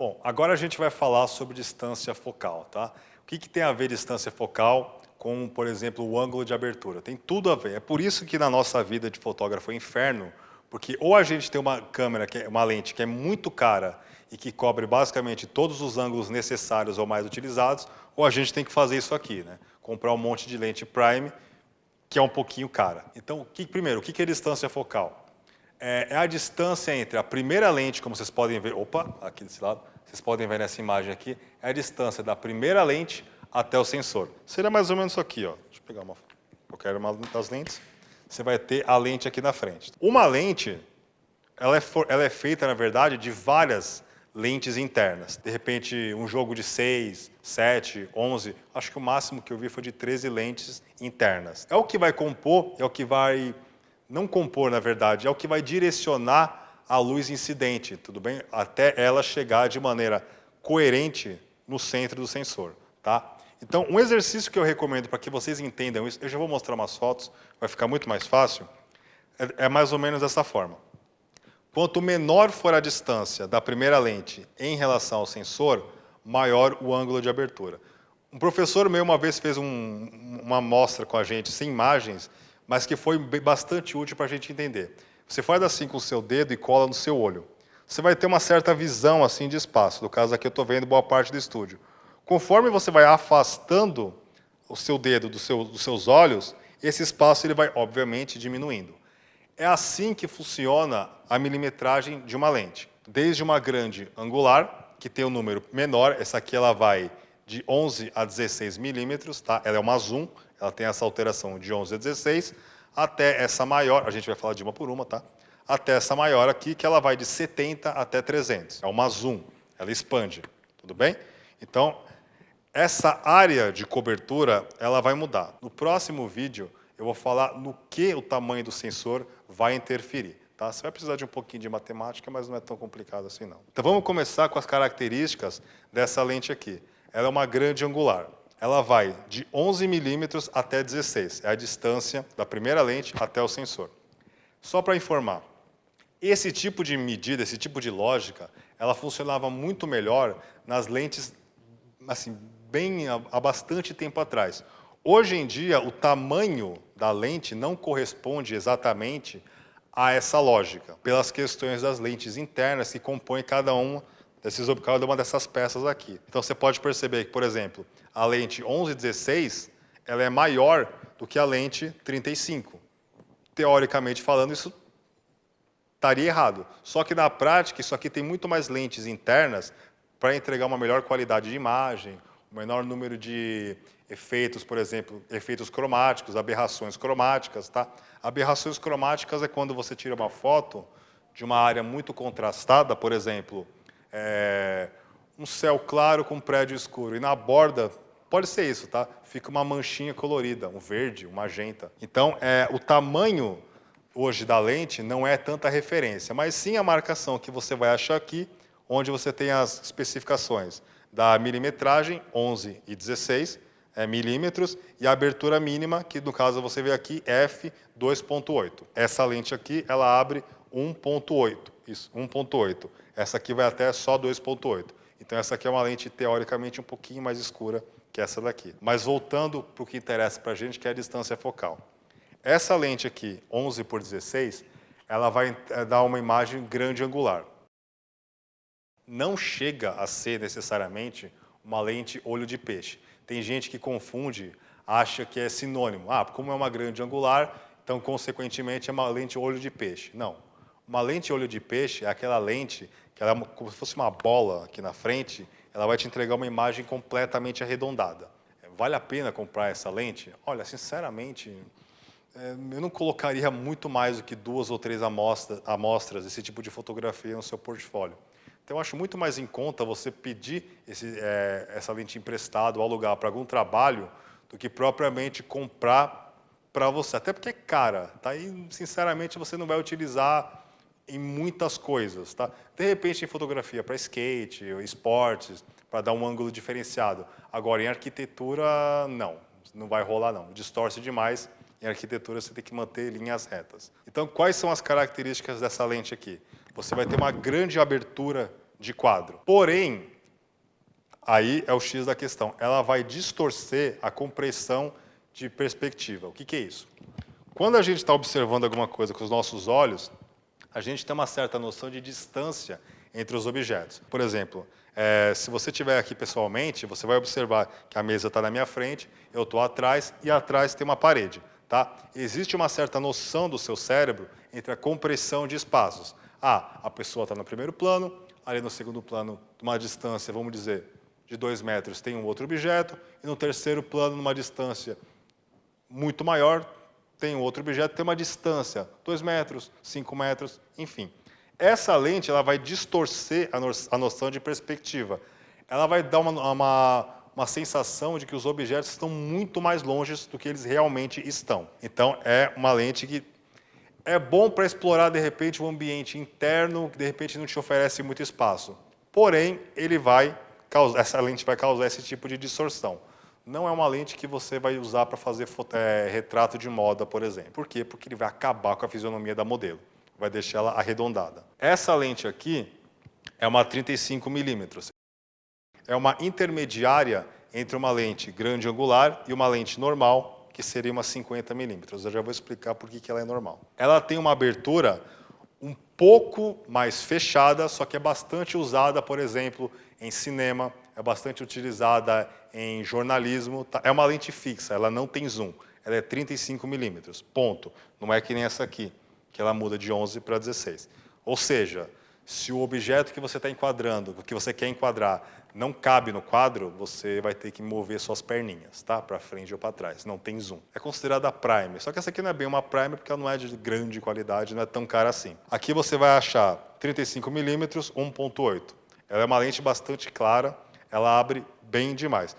Bom, agora a gente vai falar sobre distância focal, tá? O que tem a ver distância focal com, por exemplo, o ângulo de abertura? Tem tudo a ver. É por isso que na nossa vida de fotógrafo é um inferno, porque ou a gente tem uma câmera, uma lente que é muito cara e que cobre basicamente todos os ângulos necessários ou mais utilizados, ou a gente tem que fazer isso aqui, né? Comprar um monte de lente prime, que é um pouquinho cara. Então, primeiro, o que é distância focal? É a distância entre a primeira lente, como vocês podem ver, opa, aqui desse lado, vocês podem ver nessa imagem aqui, é a distância da primeira lente até o sensor. Seria mais ou menos isso aqui, ó. Deixa eu pegar qualquer uma das lentes. Você vai ter a lente aqui na frente. Uma lente, ela é feita, na verdade, de várias lentes internas. De repente, um jogo de 6, 7, 11, acho que o máximo que eu vi foi de 13 lentes internas. É o que vai compor, é o que vai... Não compor, na verdade, é o que vai direcionar a luz incidente, tudo bem? Até ela chegar de maneira coerente no centro do sensor, tá? Então, um exercício que eu recomendo para que vocês entendam isso, eu já vou mostrar umas fotos, vai ficar muito mais fácil, é mais ou menos dessa forma. Quanto menor for a distância da primeira lente em relação ao sensor, maior o ângulo de abertura. Um professor meu uma vez fez uma amostra com a gente, sem imagens, mas que foi bastante útil para a gente entender. Você faz assim com o seu dedo e cola no seu olho. Você vai ter uma certa visão assim de espaço. No caso aqui eu estou vendo boa parte do estúdio. Conforme você vai afastando o seu dedo dos seus olhos, esse espaço ele vai, obviamente, diminuindo. É assim que funciona a milimetragem de uma lente. Desde uma grande angular, que tem um número menor, essa aqui ela vai de 11 a 16 milímetros, tá? Ela é uma zoom, ela tem essa alteração de 11 a 16, até essa maior, a gente vai falar de uma por uma, tá? Até essa maior aqui, que ela vai de 70 até 300. É uma zoom, ela expande, tudo bem? Então, essa área de cobertura, ela vai mudar. No próximo vídeo, eu vou falar no que o tamanho do sensor vai interferir. Tá? Você vai precisar de um pouquinho de matemática, mas não é tão complicado assim, não. Então, vamos começar com as características dessa lente aqui. Ela é uma grande angular. Ela vai de 11 milímetros até 16. É a distância da primeira lente até o sensor. Só para informar, esse tipo de medida, esse tipo de lógica, ela funcionava muito melhor nas lentes, assim, bem há bastante tempo atrás. Hoje em dia, o tamanho da lente não corresponde exatamente a essa lógica, pelas questões das lentes internas que compõem cada uma dessas peças aqui. Então, você pode perceber que, por exemplo, a lente 11-16, ela é maior do que a lente 35. Teoricamente falando, isso estaria errado. Só que, na prática, isso aqui tem muito mais lentes internas para entregar uma melhor qualidade de imagem, um menor número de efeitos, por exemplo, efeitos cromáticos, aberrações cromáticas. Tá? Aberrações cromáticas é quando você tira uma foto de uma área muito contrastada, por exemplo, um céu claro com um prédio escuro, e na borda, pode ser isso, tá? Fica uma manchinha colorida, um verde, um magenta. Então, o tamanho hoje da lente não é tanta referência, mas sim a marcação que você vai achar aqui, onde você tem as especificações da milimetragem, 11 e 16 milímetros, e a abertura mínima, que no caso você vê aqui, f2.8. Essa lente aqui, ela abre 1.8, isso, 1.8. Essa aqui vai até só 2.8. Então essa aqui é uma lente teoricamente um pouquinho mais escura que essa daqui. Mas voltando para o que interessa para a gente, que é a distância focal. Essa lente aqui, 11 por 16, ela vai dar uma imagem grande angular. Não chega a ser necessariamente uma lente olho de peixe. Tem gente que confunde, acha que é sinônimo. Ah, como é uma grande angular, então, consequentemente, é uma lente olho de peixe. Não. Uma lente olho de peixe é aquela lente que ela é como se fosse uma bola aqui na frente, ela vai te entregar uma imagem completamente arredondada. Vale a pena comprar essa lente? Olha, sinceramente, eu não colocaria muito mais do que 2 ou 3 amostras desse tipo de fotografia no seu portfólio. Então, eu acho muito mais em conta você pedir essa lente emprestada ou alugar para algum trabalho do que propriamente comprar para você. Até porque é cara, tá? E, sinceramente, você não vai utilizar em muitas coisas. Tá? De repente, em fotografia para skate, ou esportes, para dar um ângulo diferenciado. Agora, em arquitetura, não vai rolar, não. Distorce demais. Em arquitetura, você tem que manter linhas retas. Então, quais são as características dessa lente aqui? Você vai ter uma grande abertura de quadro. Porém, aí é o X da questão, ela vai distorcer a compreensão de perspectiva. O que é isso? Quando a gente está observando alguma coisa com os nossos olhos, a gente tem uma certa noção de distância entre os objetos. Por exemplo, se você estiver aqui pessoalmente, você vai observar que a mesa está na minha frente, eu estou atrás e atrás tem uma parede. Tá? Existe uma certa noção do seu cérebro entre a compreensão de espaços. A pessoa está no primeiro plano, ali no segundo plano, numa distância, vamos dizer, de 2 metros, tem um outro objeto, e no terceiro plano, numa distância muito maior, tem um outro objeto, tem uma distância, 2 metros, 5 metros, enfim. Essa lente ela vai distorcer a noção de perspectiva. Ela vai dar uma sensação de que os objetos estão muito mais longe do que eles realmente estão. Então, é uma lente que é bom para explorar, de repente, um ambiente interno que, de repente, não te oferece muito espaço. Porém, essa lente vai causar esse tipo de distorção. Não é uma lente que você vai usar para fazer retrato de moda, por exemplo. Por quê? Porque ele vai acabar com a fisionomia da modelo. Vai deixar ela arredondada. Essa lente aqui é uma 35mm. É uma intermediária entre uma lente grande angular e uma lente normal, que seria uma 50mm. Eu já vou explicar por que ela é normal. Ela tem uma abertura um pouco mais fechada, só que é bastante usada, por exemplo, em cinema, é bastante utilizada em jornalismo. É uma lente fixa, ela não tem zoom. Ela é 35mm, ponto. Não é que nem essa aqui, que ela muda de 11 para 16. Ou seja, se o objeto que você está enquadrando, que você quer enquadrar, não cabe no quadro, você vai ter que mover suas perninhas, tá? Para frente ou para trás. Não tem zoom. É considerada prime. Só que essa aqui não é bem uma prime porque ela não é de grande qualidade, não é tão cara assim. Aqui você vai achar 35mm, 1.8. Ela é uma lente bastante clara, ela abre bem demais.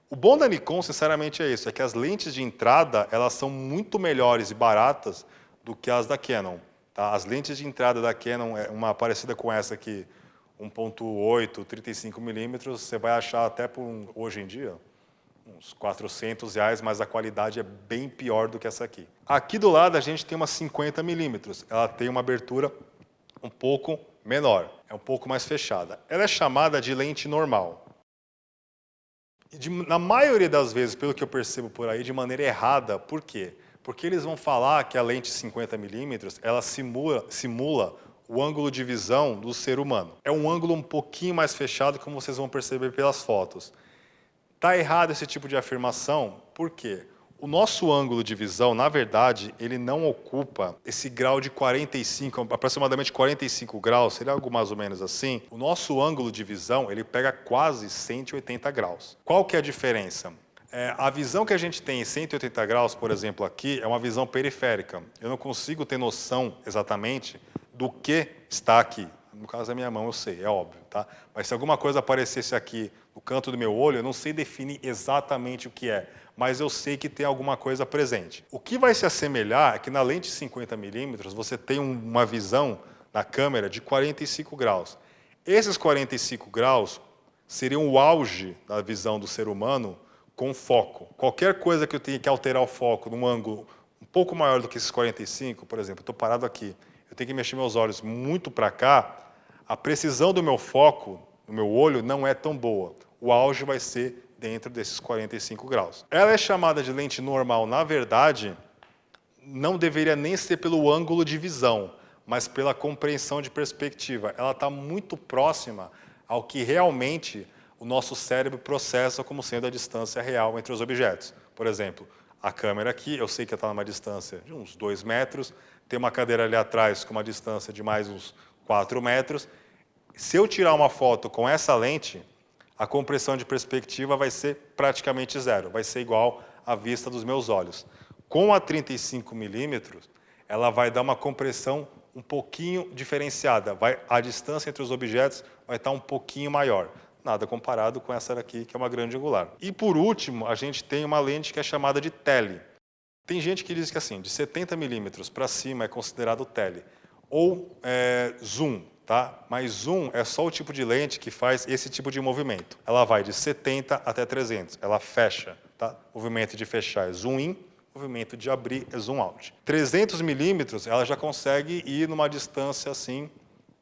O bom da Nikon, sinceramente, é isso, é que as lentes de entrada, elas são muito melhores e baratas do que as da Canon. Tá? As lentes de entrada da Canon, uma parecida com essa aqui, 1.8, 35mm, você vai achar até por, hoje em dia, uns R$400, mas a qualidade é bem pior do que essa aqui. Aqui do lado a gente tem uma 50mm, ela tem uma abertura um pouco menor, é um pouco mais fechada. Ela é chamada de lente normal. Na maioria das vezes, pelo que eu percebo por aí, de maneira errada. Por quê? Porque eles vão falar que a lente 50mm, ela simula o ângulo de visão do ser humano. É um ângulo um pouquinho mais fechado, como vocês vão perceber pelas fotos. Está errado esse tipo de afirmação, por quê? O nosso ângulo de visão, na verdade, ele não ocupa esse grau de 45, aproximadamente 45 graus, seria algo mais ou menos assim. O nosso ângulo de visão, ele pega quase 180 graus. Qual que é a diferença? A visão que a gente tem em 180 graus, por exemplo, aqui, é uma visão periférica. Eu não consigo ter noção exatamente do que está aqui. No caso da minha mão, eu sei, é óbvio, tá? Mas se alguma coisa aparecesse aqui no canto do meu olho, eu não sei definir exatamente o que é, mas eu sei que tem alguma coisa presente. O que vai se assemelhar é que na lente 50mm você tem uma visão na câmera de 45 graus. Esses 45 graus seriam o auge da visão do ser humano com foco. Qualquer coisa que eu tenha que alterar o foco num ângulo um pouco maior do que esses 45, por exemplo, eu estou parado aqui, eu tenho que mexer meus olhos muito para cá, a precisão do meu foco, no meu olho, não é tão boa. O auge vai ser dentro desses 45 graus. Ela é chamada de lente normal, na verdade, não deveria nem ser pelo ângulo de visão, mas pela compreensão de perspectiva. Ela está muito próxima ao que realmente o nosso cérebro processa como sendo a distância real entre os objetos. Por exemplo, a câmera aqui, eu sei que está numa distância de uns 2 metros, tem uma cadeira ali atrás com uma distância de mais uns 4 metros. Se eu tirar uma foto com essa lente, a compreensão de perspectiva vai ser praticamente zero, vai ser igual à vista dos meus olhos. Com a 35mm, ela vai dar uma compreensão um pouquinho diferenciada, a distância entre os objetos vai estar um pouquinho maior, nada comparado com essa daqui, que é uma grande angular. E por último, a gente tem uma lente que é chamada de tele. Tem gente que diz que assim, de 70mm para cima é considerado tele, ou zoom. Tá? Mas zoom é só o tipo de lente que faz esse tipo de movimento. Ela vai de 70 até 300, ela fecha. Tá? Movimento de fechar é zoom in, movimento de abrir é zoom out. 300mm ela já consegue ir numa distância assim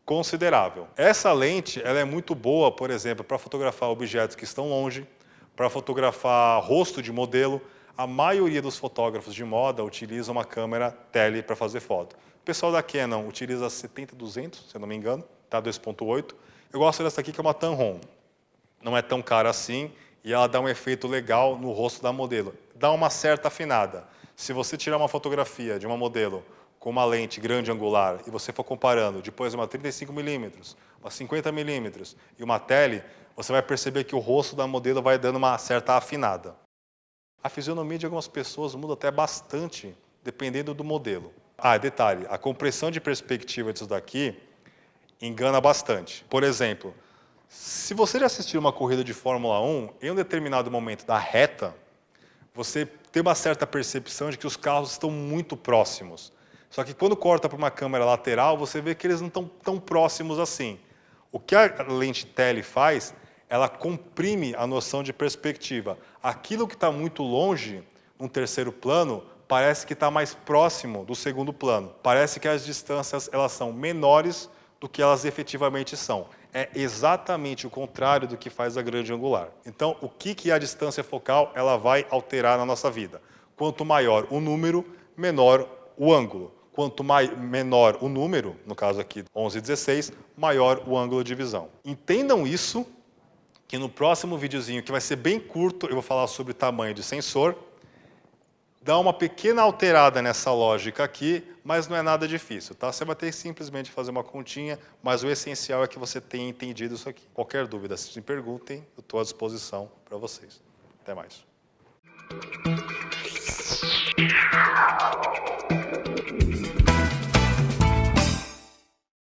considerável. Essa lente ela é muito boa, por exemplo, para fotografar objetos que estão longe, para fotografar rosto de modelo. A maioria dos fotógrafos de moda utiliza uma câmera tele para fazer foto. O pessoal da Canon utiliza a 70-200, se eu não me engano, tá? 2.8. Eu gosto dessa aqui, que é uma Tamron. Não é tão cara assim e ela dá um efeito legal no rosto da modelo. Dá uma certa afinada. Se você tirar uma fotografia de uma modelo com uma lente grande angular e você for comparando depois uma 35mm, uma 50mm e uma tele, você vai perceber que o rosto da modelo vai dando uma certa afinada. A fisionomia de algumas pessoas muda até bastante, dependendo do modelo. Ah, detalhe, a compressão de perspectiva disso daqui engana bastante. Por exemplo, se você já assistiu uma corrida de Fórmula 1, em um determinado momento da reta, você tem uma certa percepção de que os carros estão muito próximos. Só que quando corta para uma câmera lateral, você vê que eles não estão tão próximos assim. O que a lente tele faz, ela comprime a noção de perspectiva. Aquilo que está muito longe, num terceiro plano, parece que está mais próximo do segundo plano. Parece que as distâncias elas são menores do que elas efetivamente são. É exatamente o contrário do que faz a grande angular. Então, o que a distância focal ela vai alterar na nossa vida? Quanto maior o número, menor o ângulo. Quanto menor o número, no caso aqui 11 e 16, maior o ângulo de visão. Entendam isso, que no próximo videozinho, que vai ser bem curto, eu vou falar sobre tamanho de sensor. Dá uma pequena alterada nessa lógica aqui, mas não é nada difícil, tá? Você vai ter simplesmente fazer uma continha, mas o essencial é que você tenha entendido isso aqui. Qualquer dúvida, se me perguntem, eu estou à disposição para vocês. Até mais.